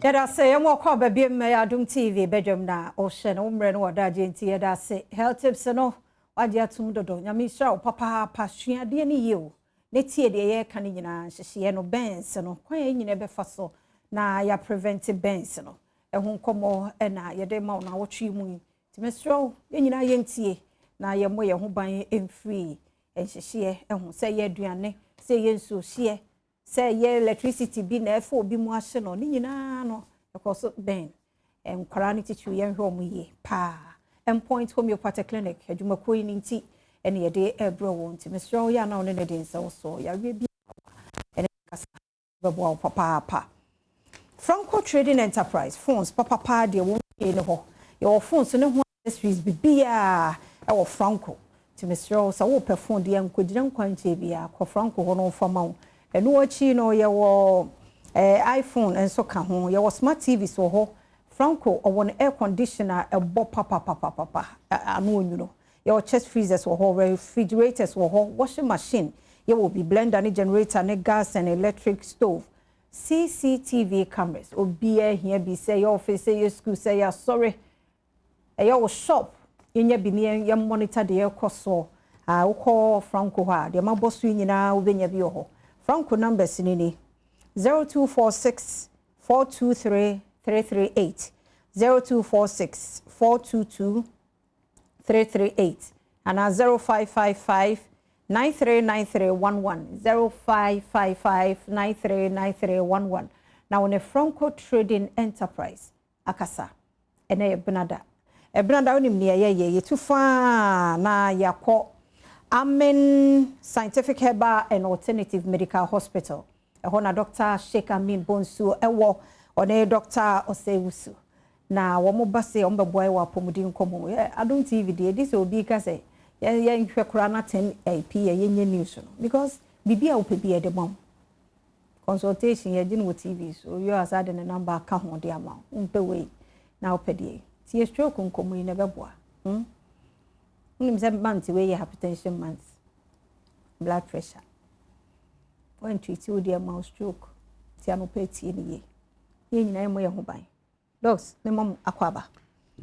Yada say I'm walk up baby me Adom TV bedroom na ocean umre no wada agenti yada say health tips no wadi atum dodo nyame sha papa pasua de ne ye ne tie de ye ka ne nyina hyehye no bens no kwan nyina be fa so na ya prevent bens no ehun komo na ye de ma na wotwe mu ti mesro ye nyina ye ntie na ye mo ye ho ban emfree enhyehye ehun say ye aduane say ye nso hye say ye electricity bi na efo bi mu ahye no ni nyina no because ben kwara ni tichu ye hwe omu ye pa point homeopathic clinic adwumako yi nti ene ye de ebro won ti mesro ya na one ne de nsa so ya we bi ene kasa bebo papa Franco Trading Enterprise phones papa de won ye ne ho your phones ne ho accessories bibia e wo Franco ti mesro sa wo pe phone de ankodira nkwanche bia ko Franco ho no fama enu achi no ye wo iPhone enso ka ho ye wo smart TV so ho Franco won air conditioner ebo papa anu onyu ye wo chest freezers wo ho refrigerators wo ho washing machine ye wo be blender ni generator ni gas and electric stove CCTV cameras obi here be say your office say your school say your sorry your shop yenye bi ni ye monitor the cost so wo call Franco ha de mabosu nyina wo benya bi ho Franco numbers nini 0246 423 338 0246 422 338 and 0555 939311 0555 939311 now on a Franco Trading Enterprise akasa ene Benada onim ne ye too far na yakọ Amen Scientific Herbal and Alternative Medical Hospital. Ehona Dr. Sheikh Amin Bonsu ewo one Dr. Osewusu. Na womo base ombe boy wa pomudi nkomo. Adom TV dey this obi ka say ye nhwe kura na 10 AP ye nye news no because bibia opebi e de mom. Consultation ye din wo TV so you asade the number ka ho de ama. Umpe we na opedie. Ti stroke nkomo yi na beboa. Month where you hypertension months, blood pressure. When treat you with your mouth stroke, Tiano Petty in ye. Yen name way home by. Dogs, the mom aquaba.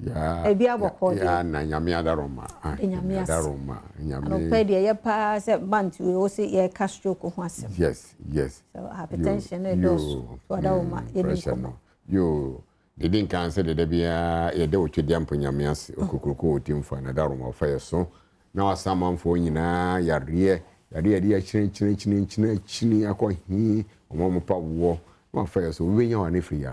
Yeah, a beer walk on Yamia Roma. Yamia Roma. Yamia, your pass at month, we also hear cash stroke of once. Yes. So hypertension and those for you. They didn't cancel the Debia, a day with them Punyamias, or Kuku team for another room of fire. So now someone for you now, dear, chinny, I call he, one pop war, one fire. So when you are any free,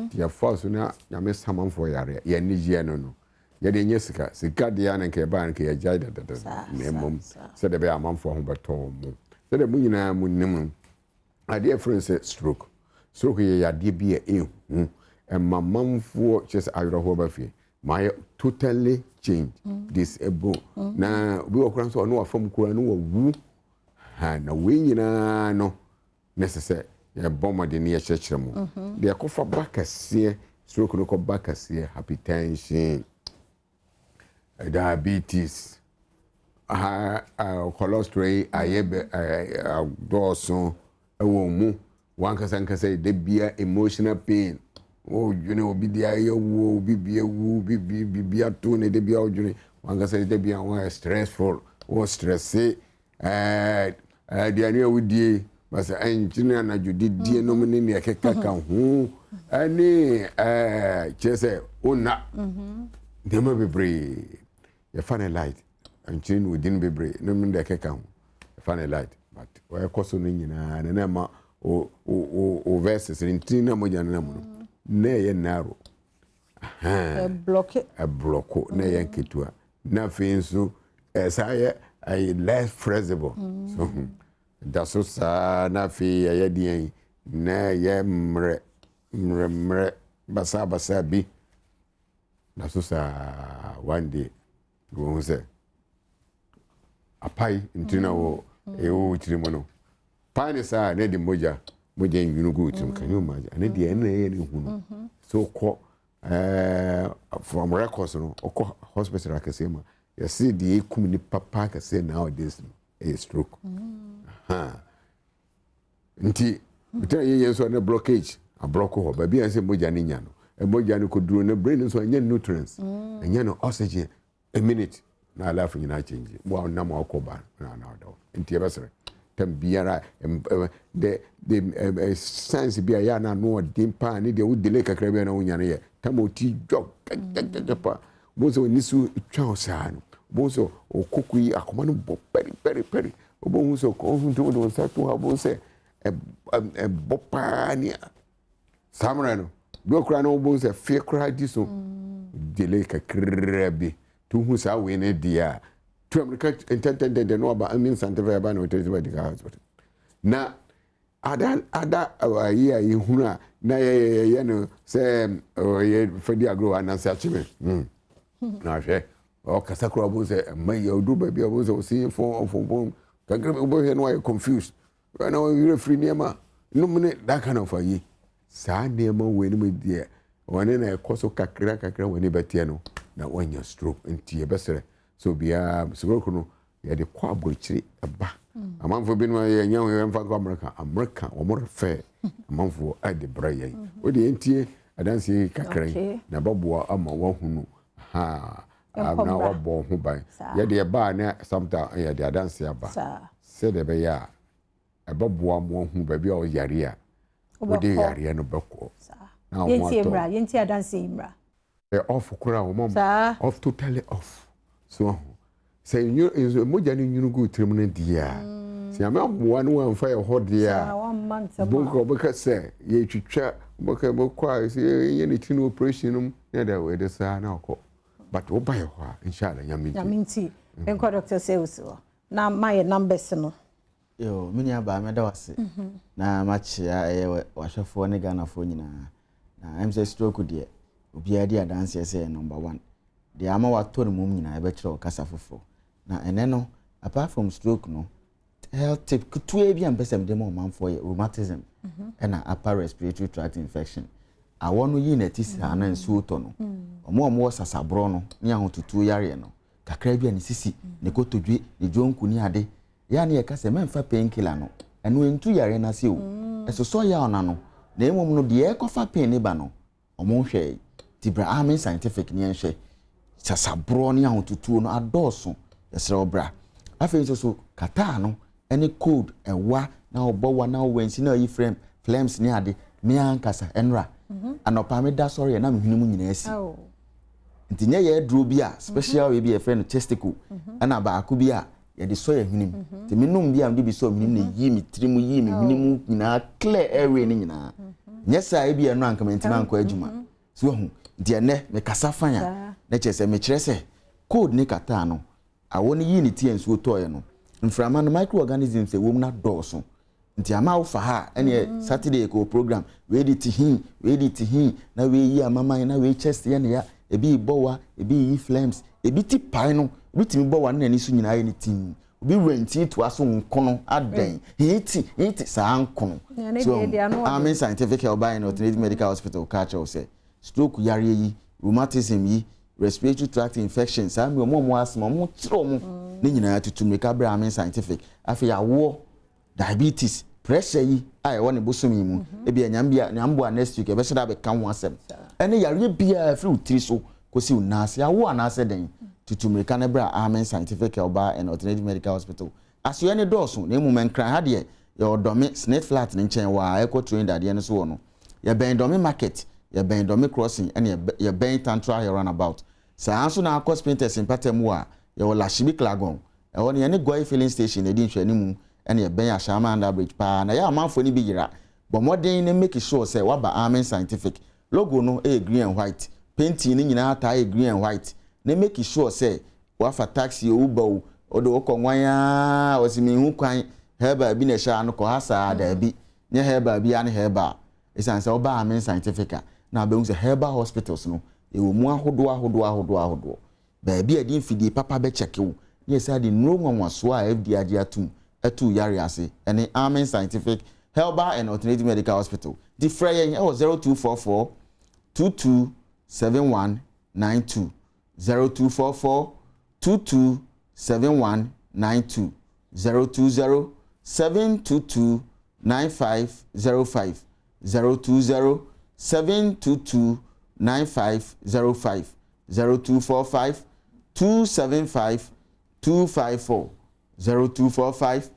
dear false, now, you miss someone for your Nigiano. Yet in Jessica, Sicadian and Caban, Jada, that said the bear mum for him, but Tom. Said the moon, my dear friend said stroke. Stroke ya dear be a and my mom for just I don't my totally changed disabled. Now we were crammed so no from Kuranu woo and away no necessary. A bomber the near Churchamo. They are called for back as here, stroke no back as here, hypertension, diabetes, cholesterol, I Dawson, a woman. One can say they be emotional pain. Oh, you know, be the eye, woo, be a tune, they be out. One can say they be a stressful or stressy. The idea with the was an engineer and you did dear nominee a cacao. Who any chess, oh, not. They may be brave. A funny light and chin within be brave. No, mean the cacao. A funny light, but we're costing and Emma or verses in Tina Mojanamo. Nay narrow. A block, nay kitua. Nothing so as I less flexible. So that's so sad, nothing a yadi, nay mre basa. That's so sad one day. Go say a pie in Tino, a old trimono. Pine is a lady moja. Moja you go to can you imagine? And the end so called from records or hospital like I say, you see the community papa can say nowadays a stroke. Nti, we tell you yes on a blockage. abroko ho ba bia se moja ni nya no e moja ni ko duro na brain so anya nutrients anya no oxygen a minute na life nyina change bo na ma okoba na do ntie besere tem biara the science bia ya na no dimpa ni de wo delay kakra bia na wo nya ne ye tem oti jog pa bo so nisu twa osa no bo so okokui akoma no bo peri bo hu so ko hu to do sa to ha bo se e bopa ni samra no do kra no bo se fe kra di so delay kakra bi to hu sa we ne dia to America intended the no ba amin scientific ba no to medical hospital na ada ya ihuna na ye no se ye fedi agro anansi achime na hwe o kasakro bo se mai odu ba bi bo se o si fo kakra bo he no confused na we free niema no mene that kind of ayi sa niema we ni me dia woni na ekoso kakra woni betie no na wanya stroke ntie besere so bia stroke no ya de kwa aborichiri eba amanfo bi no ya nya we mfa kwa America o mo refe amanfo ade braye o de ntie adansi kakra na baboa ama wa hunu ha na obo ho ban ya de ba na sometimes ya de adansi aba se de be ya baboa mo hu ba bia o yare a o de yare no beko na yenti adansi imra off kura o mom off totally off so say you moja ni nyunu go trim na dia se am aboa no wan fa ye ho dia bonko beka se ye twitwa beka bokwa se ye ni tin operation no na da we de sa na okọ but wo buy ho inshallah nyaminti enko doctor seuso na my numbers no yo mini aba me da wase na machia wahwefo ne Ghana fo nyina na am say stroke de obi adi adanse say number 1 de ama wato ne mum nyina e be kire okasa fofo na ene no apart from stroke no health tip kutu e bi am pesem de mo manfo rheumatism na upper respiratory tract infection awono yi na tisa na nsu to no omo sasabro no ne ahotutu yare no kakra bi ani sisi ne kotodwe ne jonku ni ade ya ne yakase memfa painkiller no eno entu yare na se o esoso ya ona no na emom no de ekofa pain ne ba no omo hwe tibra amen scientific ne enhwe sasabro ne ahotutu no adoso yesre obra afi so kata no ene cold ewa na obowa na wensi na yi frame flames ne ade me ankasa enra anopa me da sorry na mehunu mu nyina asi ntinye ye dro bi a special we bi e friend testicle ana ba aku bi a ye de so ye hwenim ti menum bi am de bi so hwenim na yi mi trimu yi mi hwenim nyina clear area ni nyina nyesa e bi e no anka mentima anko adwuma so hu de ne me kasa fanya na chese me kirese code ni kata no awoni yi ni tie nso toye no mframa no microorganisms e wom na doso nti ama wo fa ha ene Saturday ko program we di tihin na we yi amama na we chest ye ne ya ebi bowa ebi yi flames ebi ti pai no bitimi bowa na ni so nyina ye ni tin obi renti to aso nkono aden hiti sa nkono so amen scientific Herbal and alternative medical hospital culture say stroke yare yi rheumatism yi respiratory tract infections am mo asma mo kiro mo ni nyina tutu meka bra amen scientific afi yawo diabetes pressure yi ai woni bosomi mu e bia nyambo next week e be sheda be kan ho asem ene yare bia free utiri so kosi unase yawo anase den tutu meka ne bra amen scientific Herbal and alternative medical hospital aso ene doso na emu menkran ha de ye odome snake flat ne nchen wa eco train dade ne so wono ye ben domi market ye ben domi crossing ene ye ben tantra here runabout sa anso na akos painters in patemu a ye wala shibi klagon e woni ye ne goi filling station e di nhwani mu ene ye ben ashama under bridge pa na ya amanfo ni bi yira but modern ne make sure say waba amen scientific logo no e green and white painting ni nyina ata e green and white ne make sure say wafa taxi uber odo okonwanya osimi hu kwan Herbal bi na sha no ko hasa da bi nye Herbal bi an Herbal isan say oba amen scientific na be unse Herbal hospitals no e wo mu ahodo ba bi adi mfidi papa be check wo ye say di no nwanwaso a FD agi atu yare ase ene amen scientific Herbal and alternative medical hospital di frey e 0244 227192 0244 227192 020 7229505 020 722 9505 0245 275 254 0245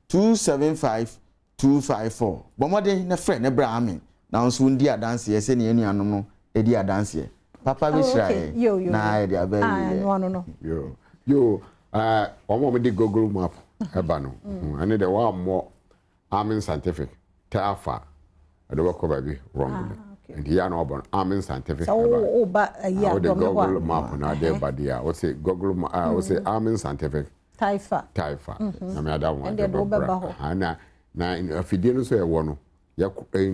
275 254 bomode na friend na brahmin na nso ndi adanse ye se ne anuanom no edi adanse papa bi shirae na edi abayi no yo omo di Google map eba no ane de wa mo amin scientific tafa ade wako baby wrong and here no obon amin scientific so ba ya do Google map na de badia o say Google o say amin scientific taifa na me ada one de baba na afidie no so ye wo no ya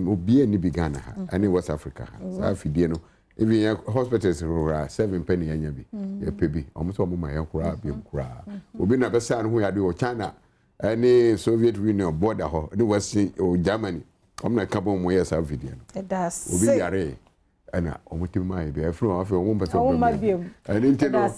obi ani bigana ha ani West Africa sa afidie no even hospitals rura 7 penny anya bi ya pebi omo so omo ma ya kura bi kura obi na besa no ho ya de o China any Soviet Union border ho ni wasi o Germany omo na kabo mo ya sa afidie no obi yare ana omo timma e be afro afi omo pese omo ani ntino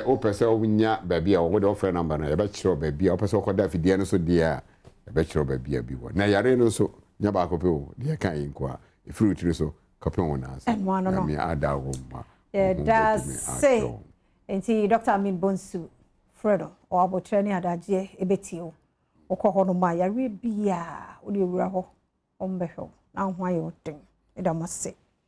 ope se onya baby a wo de offer number na ya ba kiro baby a ope se okoda afidie no so dia ya ba kiro baby a bi wo na yare no so nya ba ko pe o de kan yin kwa e free tiri so kapon wona asa na me ada wo ma say enti Dr. Amin Bonsu Fredo o abotrani adaje ebetio okọ no ma yare bia o de wura ho o mbehwe na ho ayo den edamase